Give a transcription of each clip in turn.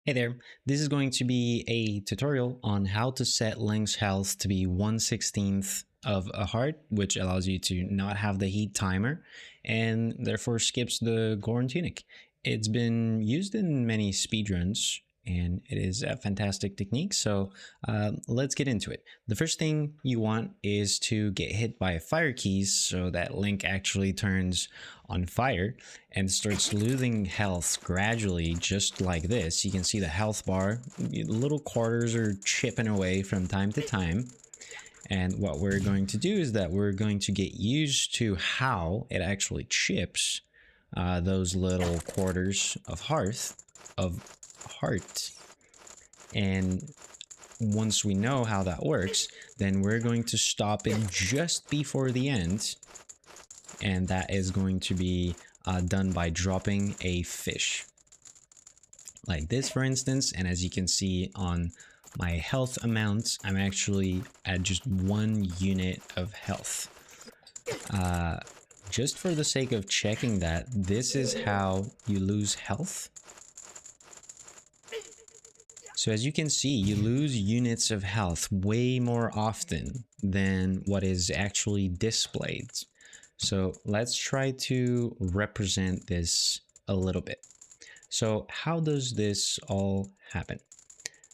Hey there, this is going to be a tutorial on how to set Link's health to be 1/16 of a heart, which allows you to not have the heat timer and therefore skips the Goron Tunic. It's been used in many speedruns and it is a fantastic technique, so let's get into it. The first thing you want is to get hit by fire keys so that Link actually turns on fire and starts losing health gradually, just like this. You can see the health bar, little quarters are chipping away from time to time. And what we're going to do is that we're going to get used to how it actually chips those little quarters of heart. And once we know how that works, then we're going to stop it just before the end. And that is going to be done by dropping a fish. Like this, for instance. And as you can see on my health amounts, I'm actually at just 1 unit of health. Just for the sake of checking that, this is how you lose health. So as you can see, you lose units of health way more often than what is actually displayed. So let's try to represent this a little bit. So how does this all happen?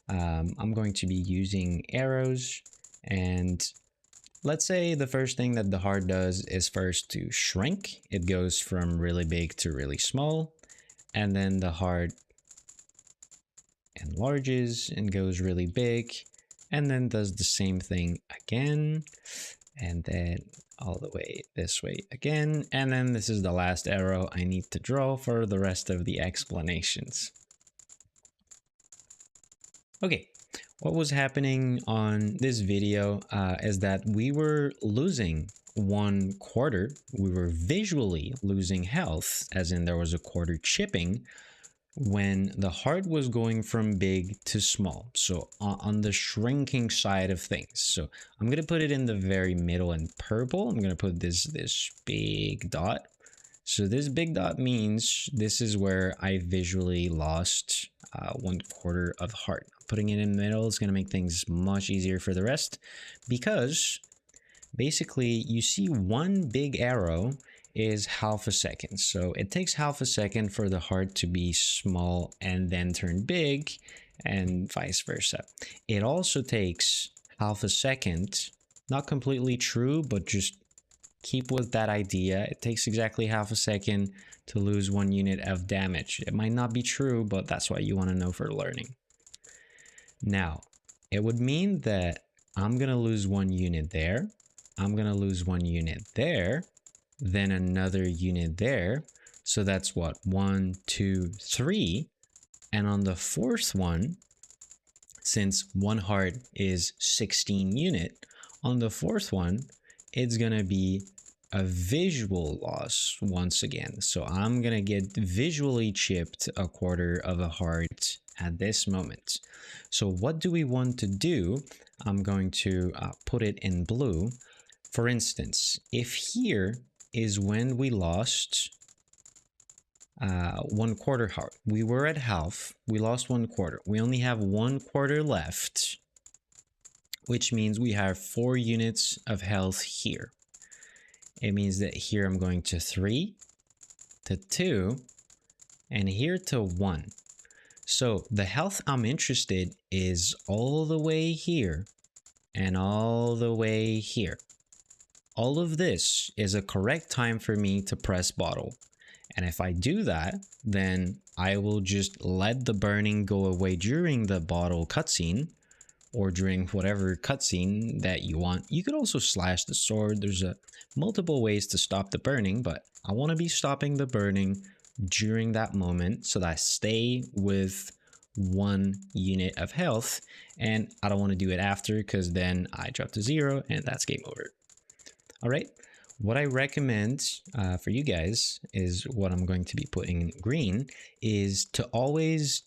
I'm going to be using arrows, and let's say the first thing that the heart does is first to shrink. It goes from really big to really small, and then the heart enlarges and goes really big, and then does the same thing again, and then all the way this way again. And then this is the last arrow I need to draw for the rest of the explanations. Okay, what was happening on this video is that we were losing 1/4. We were visually losing health, as in there was a quarter chipping, when the heart was going from big to small, so on the shrinking side of things. So I'm going to put it in the very middle in purple. I'm going to put this big dot. So this big dot means this is where I visually lost 1/4 of heart. Putting it in the middle is going to make things much easier for the rest, because basically you see one big arrow is half a second. So it takes half a second for the heart to be small and then turn big, and vice versa. It also takes half a second, not completely true, but just keep with that idea. It takes exactly half a second to lose 1 unit of damage. It might not be true, but that's what you want to know for learning. Now, it would mean that I'm going to lose 1 unit there. I'm going to lose 1 unit there, then another unit there. So that's what, 1, 2, 3. And on the 4th one, since 1 heart is 16 unit, on the 4th one, it's going to be a visual loss once again. So I'm going to get visually chipped 1/4 of a heart at this moment. So what do we want to do? I'm going to put it in blue. For instance, if here is when we lost 1/4 heart, we were at half, we lost 1/4, we only have 1/4 left, which means we have 4 units of health here. It means that here I'm going to 3, to 2, and here to 1. So the health I'm interested is all the way here and all the way here. All of this is a correct time for me to press bottle. And if I do that, then I will just let the burning go away during the bottle cutscene, or during whatever cutscene that you want. You could also slash the sword. There's multiple ways to stop the burning, but I want to be stopping the burning during that moment so that I stay with 1 unit of health, and I don't want to do it after, because then I drop to 0 and that's game over. All right, what I recommend for you guys is what I'm going to be putting in green, is to always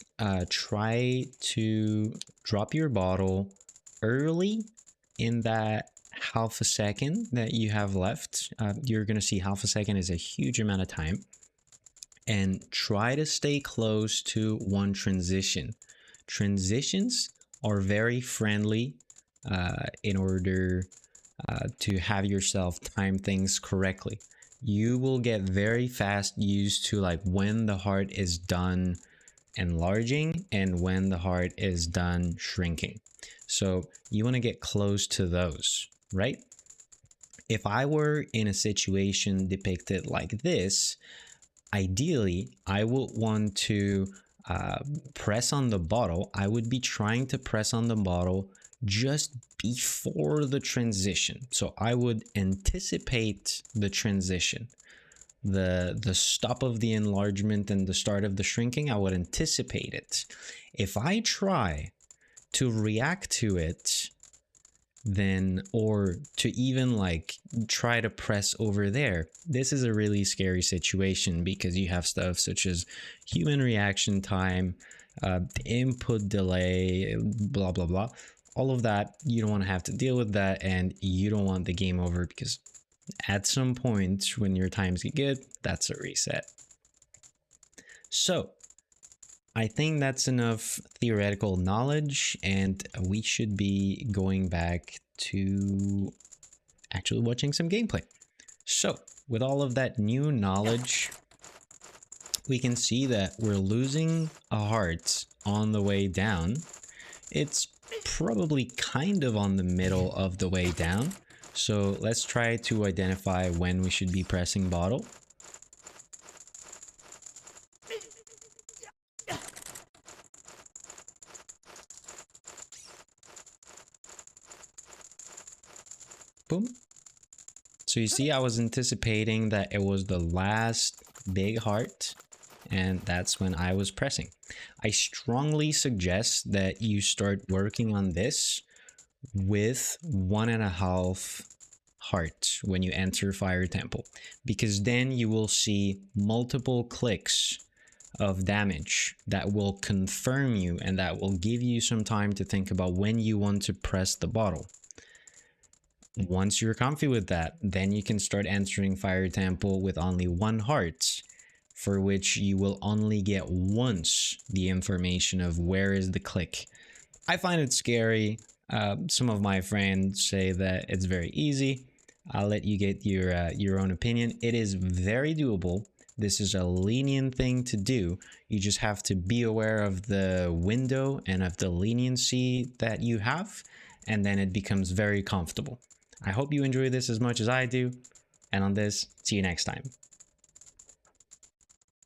try to drop your bottle early in that half a second that you have left. You're going to see half a second is a huge amount of time. and try to stay close to one transition. Transitions are very friendly in order to have yourself time things correctly. You will get very fast used to like when the heart is done enlarging and when the heart is done shrinking. So you want to get close to those, right? If I were in a situation depicted like this, ideally I would want to press on the bottle. I would be trying to press on the bottle just before the transition. So I would anticipate the transition, the stop of the enlargement and the start of the shrinking. I would anticipate it. If I try to react to it, then, or to even like try to press over there, this is a really scary situation because you have stuff such as human reaction time, input delay, blah blah blah. All of that, you don't want to have to deal with that, and you don't want the game over, because at some point when your times get good, that's a reset. So I think that's enough theoretical knowledge, and we should be going back to actually watching some gameplay. So with all of that new knowledge, we can see that we're losing a heart on the way down. It's probably kind of on the middle of the way down. So let's try to identify when we should be pressing bottle. Boom. So you see, I was anticipating that it was the last big heart, and that's when I was pressing. I strongly suggest that you start working on this with 1.5 heart when you enter Fire Temple, because then you will see multiple clicks of damage that will confirm you, and that will give you some time to think about when you want to press the bottle. Once you're comfy with that, then you can start entering Fire Temple with only 1 heart, for which you will only get once the information of where is the click. I find it scary. Some of my friends say that it's very easy. I'll let you get your own opinion. It is very doable. This is a lenient thing to do. You just have to be aware of the window and of the leniency that you have, and then it becomes very comfortable. I hope you enjoy this as much as I do, and on this, see you next time.